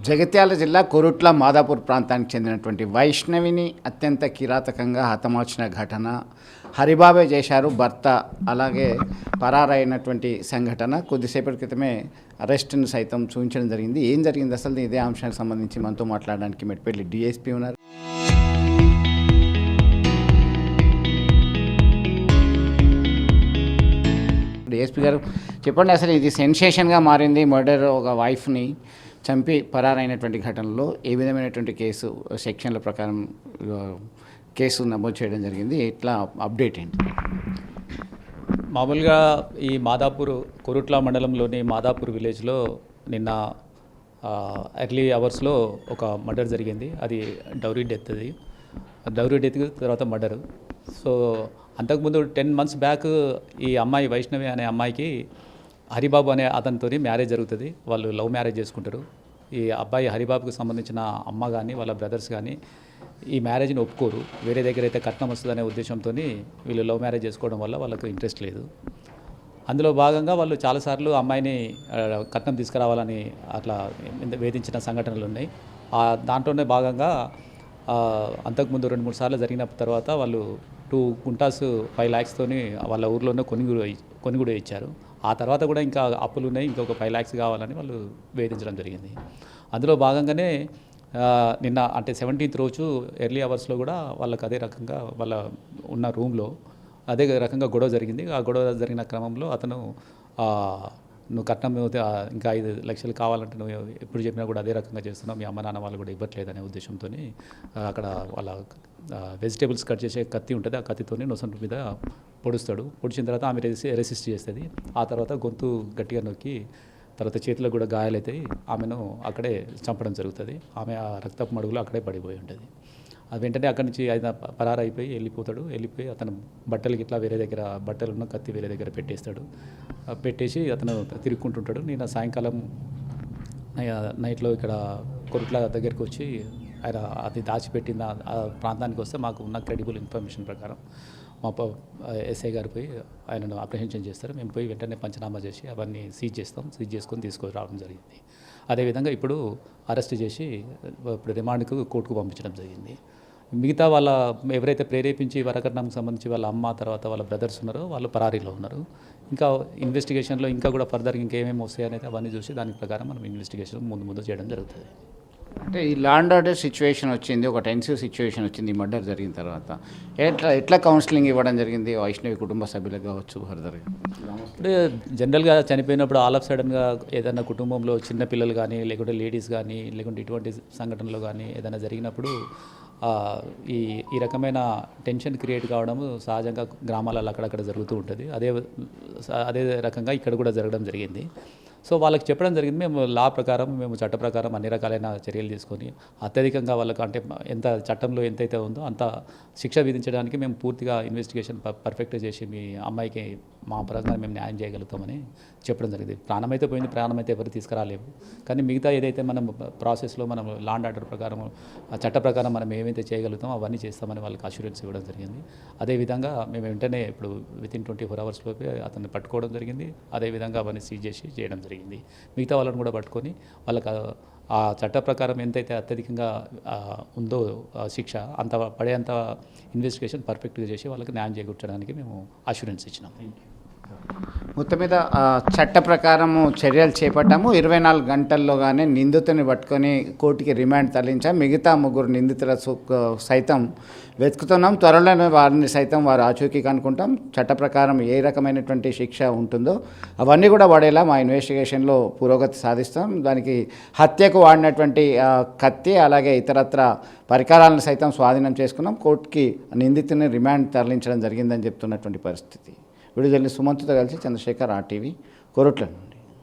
జగిత్యాల జిల్లా కొరుట్ల మాదాపూర్ ప్రాంతానికి చెందినటువంటి వైష్ణవిని అత్యంత కిరాతకంగా హతమార్చిన ఘటన హరిబాబే చేశారు భర్త అలాగే పరారైనటువంటి సంఘటన కొద్దిసేపటి క్రితమే అరెస్టును సైతం చూపించడం జరిగింది. ఏం జరిగింది అసలు ఇదే అంశానికి సంబంధించి మనతో మాట్లాడడానికి మెట్పల్లి డిఎస్పీ ఉన్నారు. డిఎస్పీ గారు చెప్పండి, అసలు ఇది సెన్సేషన్గా మారింది. మర్డర్ ఒక వైఫ్ని చంపి పరారైనటువంటి ఘటనలో ఏ విధమైనటువంటి కేసు సెక్షన్ల ప్రకారం కేసు నమోదు చేయడం జరిగింది, ఇట్లా అప్డేట్ ఏంటి? మామూలుగా ఈ మాదాపూర్ కొరుట్ల మండలంలోని మాదాపూర్ విలేజ్లో నిన్న ఎర్లీ అవర్స్లో ఒక మర్డర్ జరిగింది. అది డౌరీ డెత్. డౌరీ డెత్ తర్వాత మర్డర్. సో అంతకుముందు 10 months బ్యాక్ ఈ అమ్మాయి వైష్ణవి అనే అమ్మాయికి హరిబాబు అనే అతనితో మ్యారేజ్ జరుగుతుంది. వాళ్ళు లవ్ మ్యారేజ్ చేసుకుంటారు. ఈ అబ్బాయి హరిబాబుకి సంబంధించిన అమ్మ కానీ వాళ్ళ బ్రదర్స్ కానీ ఈ మ్యారేజ్ని ఒప్పుకోరు. వేరే దగ్గర అయితే కట్నం వస్తుందనే ఉద్దేశంతో వీళ్ళు లవ్ మ్యారేజ్ చేసుకోవడం వల్ల వాళ్ళకు ఇంట్రెస్ట్ లేదు. అందులో భాగంగా వాళ్ళు చాలాసార్లు అమ్మాయిని కట్నం తీసుకురావాలని అట్లా వేధించిన సంఘటనలు ఉన్నాయి. దాంట్లోనే భాగంగా అంతకుముందు 2-3 సార్లు జరిగిన తర్వాత వాళ్ళు 2 గుంటాస్ 5 lakhs వాళ్ళ ఊర్లోనే కొని కూడా ఇచ్చారు. ఆ తర్వాత కూడా ఇంకా అప్పులు ఉన్నాయి, ఇంకొక 5 lakhs కావాలని వాళ్ళు వేధించడం జరిగింది. అందులో భాగంగానే నిన్న అంటే 17th రోజు ఎర్లీ అవర్స్లో కూడా వాళ్ళకి అదే రకంగా వాళ్ళ ఉన్న రూమ్లో అదే రకంగా గొడవ జరిగింది. ఆ గొడవ జరిగిన క్రమంలో అతను నువ్వు కట్నం ఇంకా 5 లక్షలు కావాలంటే నువ్వు ఎప్పుడు చెప్పినా కూడా అదే రకంగా చేస్తున్నావు, మీ అమ్మ నాన్న వాళ్ళు కూడా ఇవ్వట్లేదనే ఉద్దేశంతో అక్కడ వాళ్ళ వెజిటేబుల్స్ కట్ చేసే కత్తి ఉంటుంది, ఆ కత్తితో నొసంటు మీద పొడుస్తాడు. పొడిచిన తర్వాత ఆమె రెసిస్ట్ చేస్తుంది. ఆ తర్వాత గొంతు గట్టిగా నొక్కి తర్వాత చేతిలో కూడా గాయాలవుతాయి. ఆమెను అక్కడే చంపడం జరుగుతుంది. ఆమె ఆ రక్తపు మడుగులో అక్కడే పడిపోయి ఉంటుంది. అది వెంటనే అక్కడి నుంచి ఆయన పరారైపోయి వెళ్ళిపోయి అతను బట్టలకి ఇట్లా వేరే దగ్గర బట్టలు ఉన్న కత్తి వేరే దగ్గర పెట్టేసి అతను తిరుక్కుంటుంటాడు. నేను సాయంకాలం నైట్లో ఇక్కడ కొరుట్ల దగ్గరికి వచ్చి ఆయన అది దాచిపెట్టిన ఆ ప్రాంతానికి వస్తే మాకు ఉన్న క్రెడిబుల్ ఇన్ఫర్మేషన్ ప్రకారం మా ఎస్ఐ గారు పోయి ఆయనను అప్రహెన్షన్ చేస్తారు. మేము పోయి వెంటనే పంచనామా చేసి అవన్నీ సీజ్ చేసుకొని తీసుకురావడం జరిగింది. అదేవిధంగా ఇప్పుడు అరెస్ట్ చేసి ఇప్పుడు రిమాండ్కు కోర్టుకు పంపించడం జరిగింది. మిగతా వాళ్ళ ఎవరైతే ప్రేరేపించి వరకట్నంకి సంబంధించి వాళ్ళ అమ్మ తర్వాత వాళ్ళ బ్రదర్స్ ఉన్నారో వాళ్ళు పరారీలో ఉన్నారు. ఇంకా ఇన్వెస్టిగేషన్లో ఇంకా కూడా ఫర్దర్ ఇంకేమేమి వస్తాయనేది అవన్నీ చూసి దాని ప్రకారం మనం ఇన్వెస్టిగేషన్ ముందు చేయడం జరుగుతుంది. అంటే ఈ లా అండ్ ఆర్డర్ సిచ్యువేషన్ వచ్చింది, ఒక టెన్సివ్ సిచ్యువేషన్ వచ్చింది ఈ మర్డర్ జరిగిన తర్వాత. ఎట్లా కౌన్సిలింగ్ ఇవ్వడం జరిగింది వైష్ణవి కుటుంబ సభ్యులకు కావచ్చు ఫర్దర్గా? ఇప్పుడు జనరల్గా చనిపోయినప్పుడు ఆల్ ఆఫ్ సడన్గా ఏదైనా కుటుంబంలో చిన్న పిల్లలు కానీ లేకుంటే లేడీస్ కానీ లేకుంటే ఇటువంటి సంఘటనలు కానీ ఏదైనా జరిగినప్పుడు ఈ రకమైన టెన్షన్ క్రియేట్ కావడం సహజంగా గ్రామాలలో అక్కడక్కడ జరుగుతూ ఉంటుంది. అదే రకంగా ఇక్కడ కూడా జరగడం జరిగింది. సో వాళ్ళకి చెప్పడం జరిగింది, మేము చట్ట ప్రకారం అన్ని రకాలైన చర్యలు తీసుకొని అత్యధికంగా వాళ్ళకు అంటే ఎంత చట్టంలో ఎంతైతే ఉందో అంత శిక్ష విధించడానికి మేము పూర్తిగా ఇన్వెస్టిగేషన్ పర్ఫెక్ట్ చేసి మీ అమ్మాయికి మా పరంగా మేము న్యాయం చేయగలుగుతామని చెప్పడం జరిగింది. ప్రాణం అయితే పోయింది, ప్రాణం అయితే ఎవరు తీసుకురాలేము. కానీ మిగతా ఏదైతే మనం ప్రాసెస్లో మనం లా అండ్ ఆర్డర్ ప్రకారం చట్ట ప్రకారం మనం ఏమైతే చేయగలుగుతామో అవన్నీ చేస్తామని వాళ్ళకి అష్యూరెన్స్ ఇవ్వడం జరిగింది. అదేవిధంగా మేము వెంటనే ఇప్పుడు వితిన్ 24 hours లోపే అతన్ని పట్టుకోవడం జరిగింది. అదేవిధంగా అవన్నీ సీజ్ చేసి చేయడం జరిగింది. మిగతా వాళ్ళని కూడా పట్టుకొని వాళ్ళకి ఆ చట్ట ప్రకారం ఎంతైతే అత్యధికంగా ఉందో శిక్ష అంత పడేంత ఇన్వెస్టిగేషన్ పర్ఫెక్ట్గా చేసి వాళ్ళకి న్యాయం చేకూర్చడానికి మేము అష్యూరెన్స్ ఇచ్చినాం. మొత్తం మీద చట్ట ప్రకారము చర్యలు చేపట్టాము. 24 గంటల్లోగానే నిందితుని పట్టుకొని కోర్టుకి రిమాండ్ తరలించాం. మిగతా 3 నిందితుల సైతం వెతుకుతున్నాం. త్వరలోనే వారిని సైతం వారు ఆచూకీ కనుక్కుంటాం. చట్ట ప్రకారం ఏ రకమైనటువంటి శిక్ష ఉంటుందో అవన్నీ కూడా పడేలా మా ఇన్వెస్టిగేషన్లో పురోగతి సాధిస్తాం. దానికి హత్యకు వాడినటువంటి కత్తి అలాగే ఇతరత్ర పరికరాలను సైతం స్వాధీనం చేసుకున్నాం. కోర్టుకి నిందితుని రిమాండ్ తరలించడం జరిగిందని చెప్తున్నటువంటి పరిస్థితి. విడుదల సుమంత్తో కలిసి చంద్రశేఖర్, RTV, కొరుట్ల.